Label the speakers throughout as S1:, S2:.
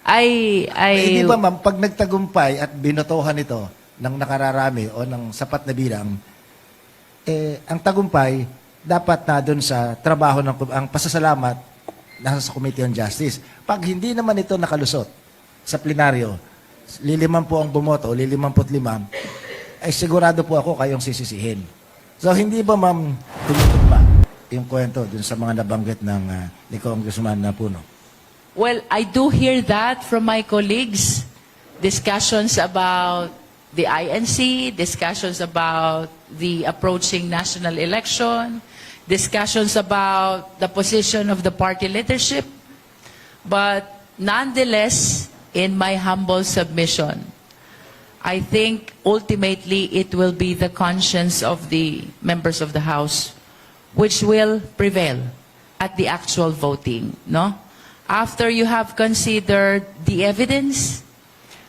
S1: Hindi ba ma'am, pag nagtagumpay at binotohan ito ng nakararami o ng sapat na bilang, ang tagumpay dapat na doon sa trabaho ng ang pasasalamat nasa sa Committee on Justice. Pag hindi naman ito nakalusot sa plenaryo, liliman po ang bumoto, 55, ay sigurado po ako kayong sisisihin. So hindi ba ma'am tumutugma yung kwento dun sa mga nabanggit ng ni Congressman Puno?
S2: Well, I do hear that from my colleagues. Discussions about the INC, discussions about the approaching national election, discussions about the position of the party leadership. But nonetheless, in my humble submission, I think ultimately it will be the conscience of the members of the House which will prevail at the actual voting, no? After you have considered the evidence,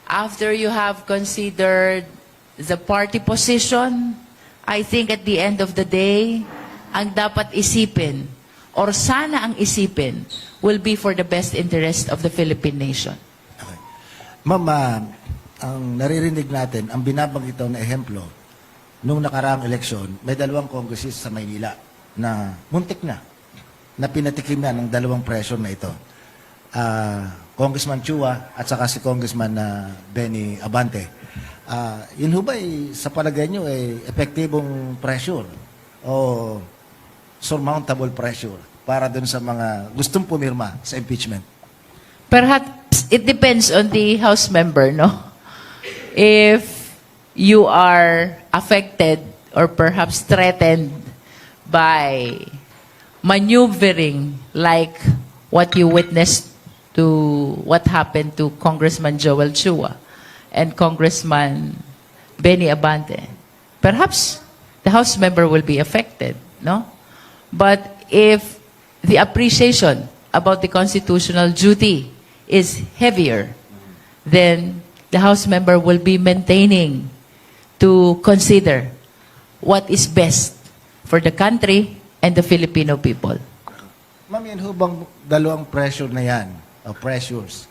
S2: after you have considered the party position, I think at the end of the day, ang dapat isipin, or sana ang isipin, will be for the best interest of the Philippine nation.
S1: Okay. Ma'am, ang naririnig natin, ang binabanggit na ehemplo, nung nakaraang eleksyon, may 2 congressist sa Maynila na muntik na pinatikim na ng 2 pressure na ito. Congressman Chua at saka si Congressman Benny Abante. Yun ho ba sa palagay nyo epektibong pressure o surmountable pressure para dun sa mga gustong pumirma sa impeachment?
S2: Perhaps it depends on the House member, no? If you are affected or perhaps threatened by maneuvering like what you witnessed to what happened to Congressman Joel Chua and Congressman Benny Abante, perhaps the House member will be affected, no? But if the appreciation about the constitutional duty is heavier, then the House member will be maintaining to consider what is best for the country and the Filipino people.
S1: Ma'am, yan ho bang 2 pressure na yan, o pressures,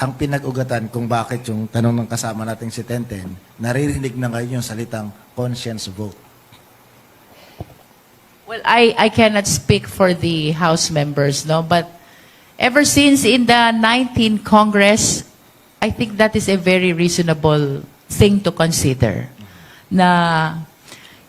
S1: ang pinag-ugatan kung bakit yung tanong ng kasama nating si Tenten, naririnig na ngayon yung salitang conscience vote?
S2: Well, I cannot speak for the House members, no? But ever since in the 19th Congress, I think that is a very reasonable thing to consider. Na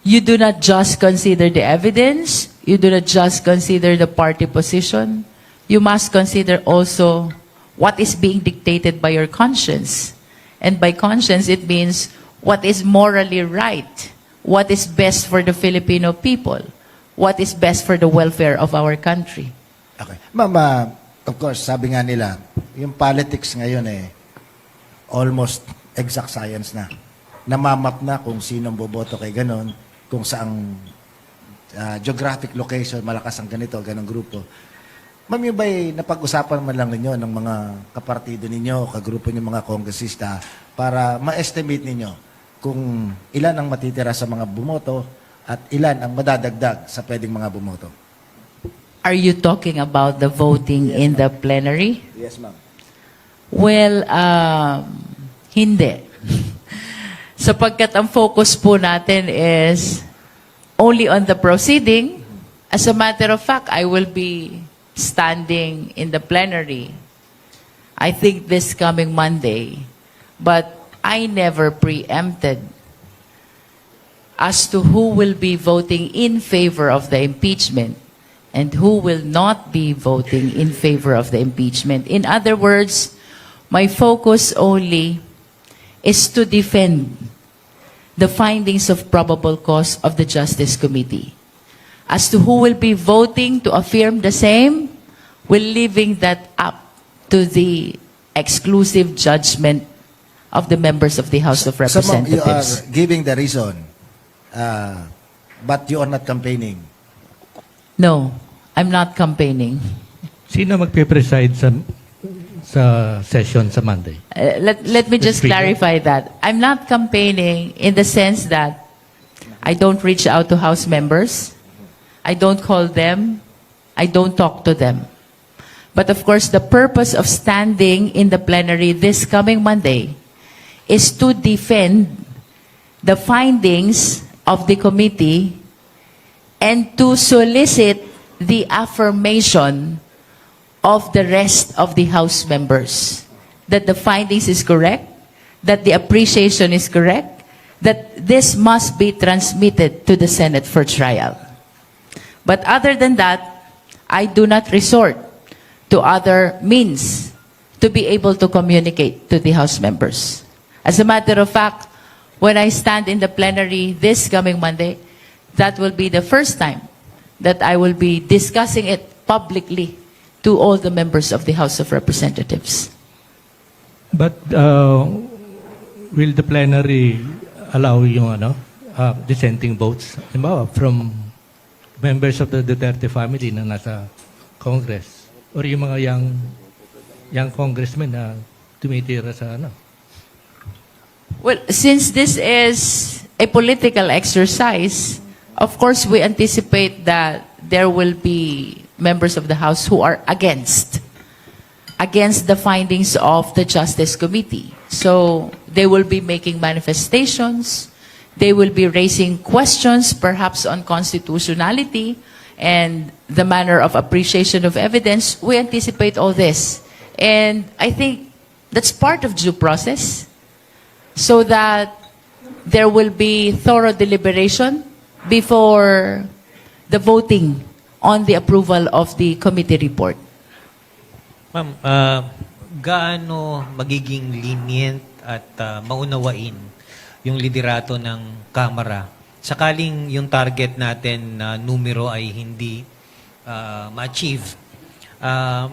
S2: you do not just consider the evidence, you do not just consider the party position, you must consider also what is being dictated by your conscience. And by conscience, it means what is morally right, what is best for the Filipino people, what is best for the welfare of our country.
S1: Okay. Ma'am, of course, sabi nga nila, yung politics ngayon almost exact science na. Namamap na kung sinong boboto kay ganon, kung saang geographic location, malakas ang ganito, ganong grupo. Ma'am, yung ba'y napag-usapan man lang ninyo ng mga kapartido ninyo, kagrupo ninyo mga kongresista, para ma-estimate ninyo kung ilan ang matitira sa mga bumoto at ilan ang madadagdag sa pwedeng mga bumoto?
S2: Are you talking about the voting in the plenary?
S1: Yes, ma'am.
S2: Well, hindi. Sapagkat ang focus po natin is only on the proceeding. As a matter of fact, I will be standing in the plenary, I think this coming Monday, but I never preempted as to who will be voting in favor of the impeachment and who will not be voting in favor of the impeachment. In other words, my focus only is to defend the findings of probable cause of the Justice Committee. As to who will be voting to affirm the same, we're leaving that up to the exclusive judgment of the members of the House of Representatives.
S1: So, ma'am, you are giving the reason, but you are not campaigning.
S2: No, I'm not campaigning.
S3: Sino magpe-preside sa session sa Monday?
S2: Let me just
S3: Speaker.
S2: clarify that. I'm not campaigning in the sense that I don't reach out to House members. I don't call them. I don't talk to them. But of course, the purpose of standing in the plenary this coming Monday is to defend the findings of the committee and to solicit the affirmation of the rest of the House members that the findings is correct, that the appreciation is correct, that this must be transmitted to the Senate for trial. But other than that, I do not resort to other means to be able to communicate to the House members. As a matter of fact, when I stand in the plenary this coming Monday, that will be the first time that I will be discussing it publicly to all the members of the House of Representatives.
S3: But will the plenary allow yung dissenting votes? Halimbawa, from members of the Duterte family na nasa Congress or yung mga young congressmen na tumitira sa
S2: Well, since this is a political exercise, of course we anticipate that there will be members of the House who are against the findings of the Justice Committee. So they will be making manifestations, they will be raising questions perhaps on constitutionality and the manner of appreciation of evidence. We anticipate all this. And I think that's part of due process, so that there will be thorough deliberation before the voting on the approval of the committee report.
S4: Ma'am, gaano magiging lenient at maunawain yung liderato ng Kamara sakaling yung target natin na numero ay hindi ma-achieve?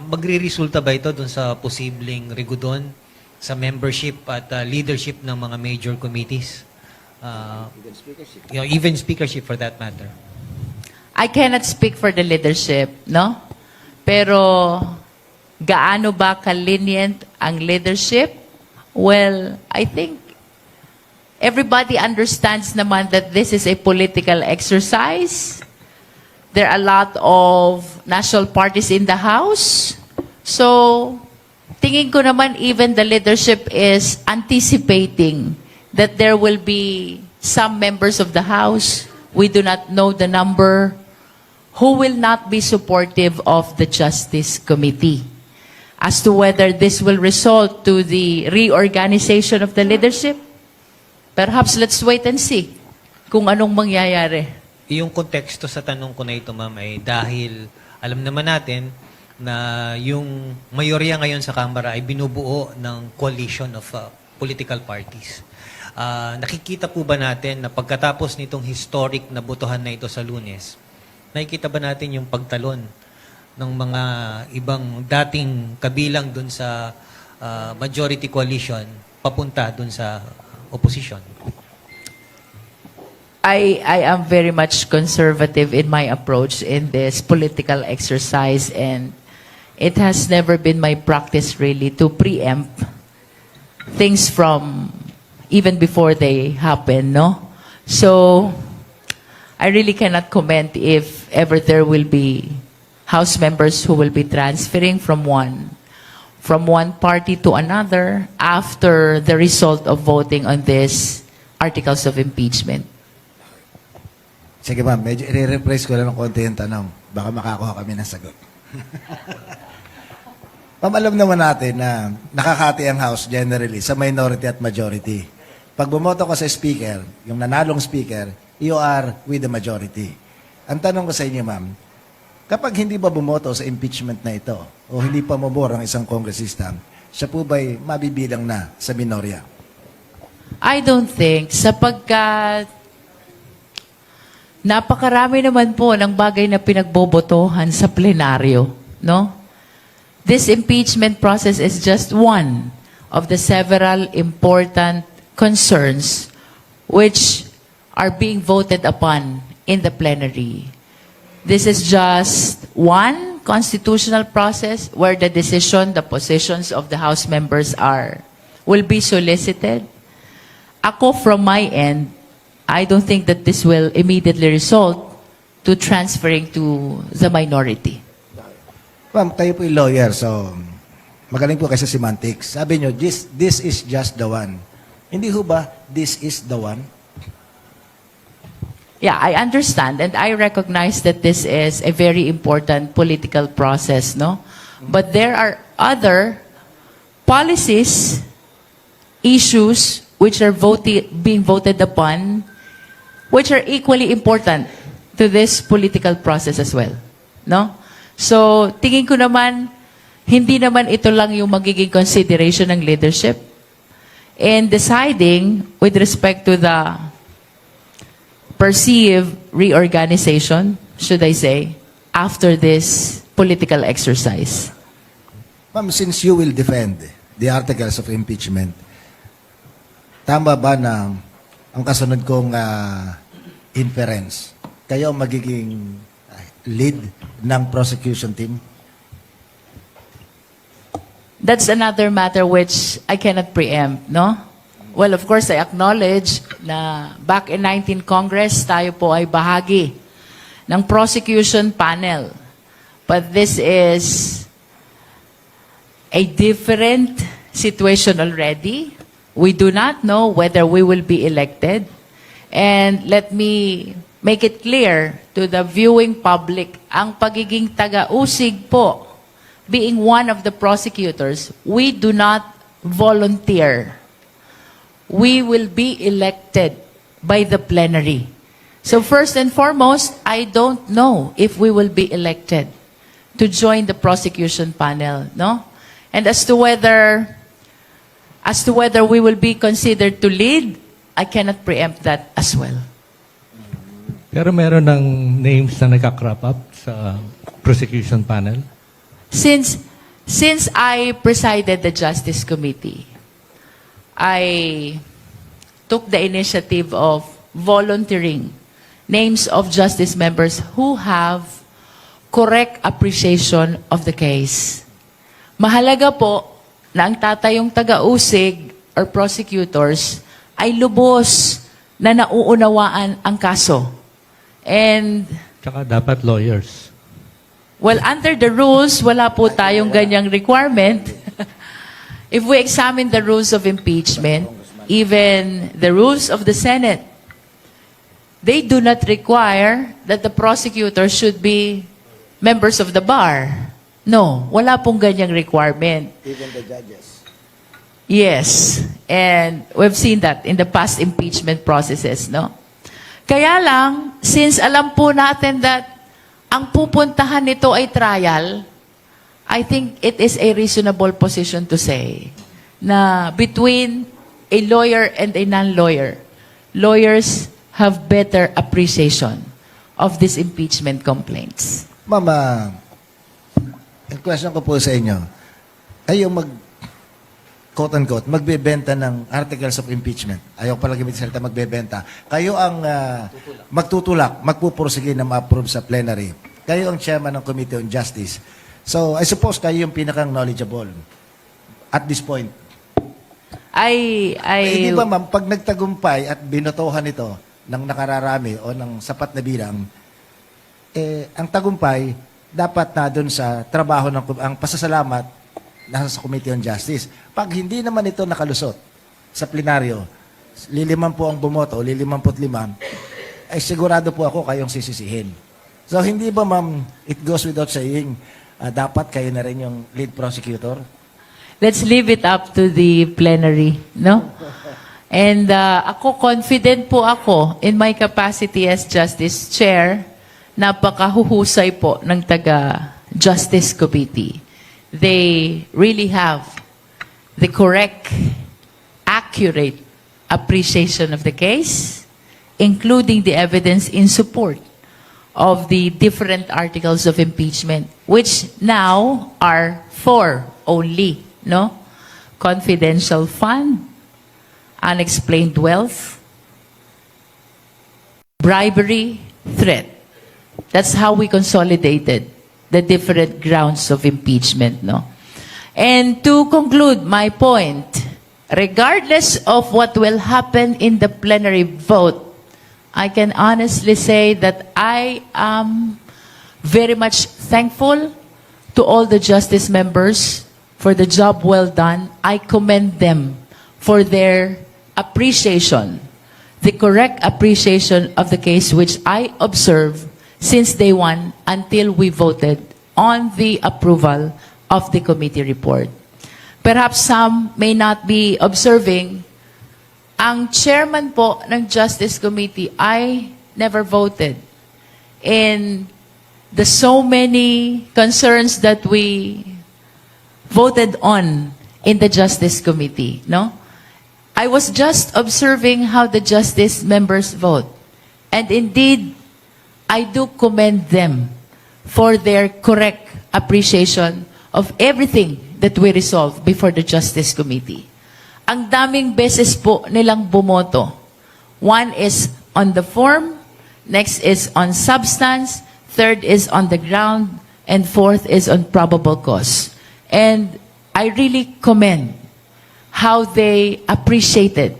S4: Magre-resulta ba ito dun sa posibleng rigudon sa membership at leadership ng mga major committees? Even speakership for that matter.
S2: I cannot speak for the leadership, no? Pero gaano ba ka-lenient ang leadership? Well, I think everybody understands naman that this is a political exercise. There are a lot of national parties in the House. So, tingin ko naman even the leadership is anticipating that there will be some members of the House, we do not know the number, who will not be supportive of the Justice Committee. As to whether this will result to the reorganization of the leadership, perhaps let's wait and see kung anong mangyayari.
S4: Yung konteksto sa tanong ko na ito, ma'am, ay dahil alam naman natin na yung mayorya ngayon sa Kamara ay binubuo ng coalition of political parties. Nakikita po ba natin na pagkatapos nitong historic na botohan na ito sa Lunes, nakikita ba natin yung pagtalon ng mga ibang dating kabilang dun sa majority coalition papunta dun sa opposition?
S2: I am very much conservative in my approach in this political exercise, and it has never been my practice really to preempt things from even before they happen, no? So, I really cannot comment if ever there will be House members who will be transferring from one party to another after the result of voting on these articles of impeachment.
S1: Sige ma'am, medyo i-rephrase ko lang ng konti yung tanong. Baka makakuha kami ng sagot. Ma'am, alam naman natin na nakakati ang House generally sa minority at majority. Pag bumoto ka sa speaker, yung nanalong speaker, you are with the majority. Ang tanong ko sa inyo, ma'am, kapag hindi ba bumoto sa impeachment na ito o hindi pa mabor ang isang kongresista, siya po ba'y mabibilang na sa minorya?
S2: I don't think, sapagkat napakarami naman po ng bagay na pinagbobotohan sa plenaryo, no? This impeachment process is just one of the several important concerns which are being voted upon in the plenary. This is just one constitutional process where the decision, the positions of the House members will be solicited. Ako, from my end, I don't think that this will immediately result to transferring to the minority.
S1: Ma'am, kayo po yung lawyer, so magaling po kayo sa semantics. Sabi nyo, this is just the one. Hindi ho ba, this is the one?
S2: Yeah, I understand and I recognize that this is a very important political process, no? But there are other policies, issues which are being voted upon, which are equally important to this political process as well, no? So, tingin ko naman, hindi naman ito lang yung magiging consideration ng leadership in deciding with respect to the perceived reorganization, should I say, after this political exercise.
S1: Ma'am, since you will defend the articles of impeachment, tama ba na ang kasunod kong inference, kayo ang magiging lead ng prosecution team?
S2: That's another matter which I cannot preempt, no? Well, of course, I acknowledge na back in 19 Congress, tayo po ay bahagi ng prosecution panel. But this is a different situation already. We do not know whether we will be elected. And let me make it clear to the viewing public, ang pagiging taga-usig po, being one of the prosecutors, we do not volunteer. We will be elected by the plenary. So first and foremost, I don't know if we will be elected to join the prosecution panel, no? And as to whether we will be considered to lead, I cannot preempt that as well.
S3: Pero meron ng names na nagka-crop up sa prosecution panel?
S2: Since I presided the Justice Committee, I took the initiative of volunteering names of justice members who have correct appreciation of the case. Mahalaga po na ang tatayong taga-usig or prosecutors ay lubos na nauunawaan ang kaso. And,
S3: Tsaka dapat lawyers.
S2: well, under the rules, wala po tayong ganyang requirement. If we examine the rules of impeachment, even the rules of the Senate, they do not require that the prosecutor should be members of the bar. No, wala pong ganyang requirement.
S1: Even the judges.
S2: Yes, and we've seen that in the past impeachment processes, no? Kaya lang, since alam po natin that ang pupuntahan nito ay trial, I think it is a reasonable position to say na between a lawyer and a non-lawyer, lawyers have better appreciation of these impeachment complaints.
S1: Mama, ang question ko po sa inyo, kayo quote-unquote, magbebenta ng articles of impeachment. Ayaw pala gamit salita magbebenta. Kayo ang magtutulak, magpupursige na ma-approve sa plenary. Kayo ang chairman ng Committee on Justice. So, I suppose kayo yung pinakang knowledgeable at this point. Di ba ma'am, pag nagtagumpay at binotohan ito ng nakararami o ng sapat na bilang, ang tagumpay dapat na doon sa trabaho ng ang pasasalamat nasa sa Committee on Justice. Pag hindi naman ito nakalusot sa plenaryo, liliman po ang bumoto, 55, ay sigurado po ako kayong sisisihin. So hindi ba ma'am, it goes without saying, dapat kayo na rin yung lead prosecutor?
S2: Let's leave it up to the plenary, no? And ako, confident po ako in my capacity as Justice Chair, napakahuhusay po ng taga-Justice Committee. They really have the correct, accurate appreciation of the case, including the evidence in support of the different articles of impeachment, which now are 4 only, no? Confidential fund, unexplained wealth, bribery, threat. That's how we consolidated the different grounds of impeachment, no? And to conclude my point, regardless of what will happen in the plenary vote, I can honestly say that I am very much thankful to all the Justice members for the job well done. I commend them for their appreciation, the correct appreciation of the case which I observed since day one until we voted on the approval of the committee report. Perhaps some may not be observing, ang chairman po ng Justice Committee, I never voted in the so many concerns that we voted on in the Justice Committee, no? I was just observing how the Justice members vote. And indeed, I do commend them for their correct appreciation of everything that we resolved before the Justice Committee. Ang daming beses po nilang bumoto. One is on the form, next is on substance, third is on the ground, and fourth is on probable cause. And I really commend how they appreciated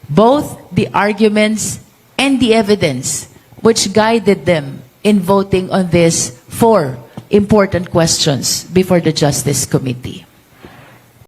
S2: both the arguments and the evidence which guided them in voting on these 4 important questions before the Justice Committee.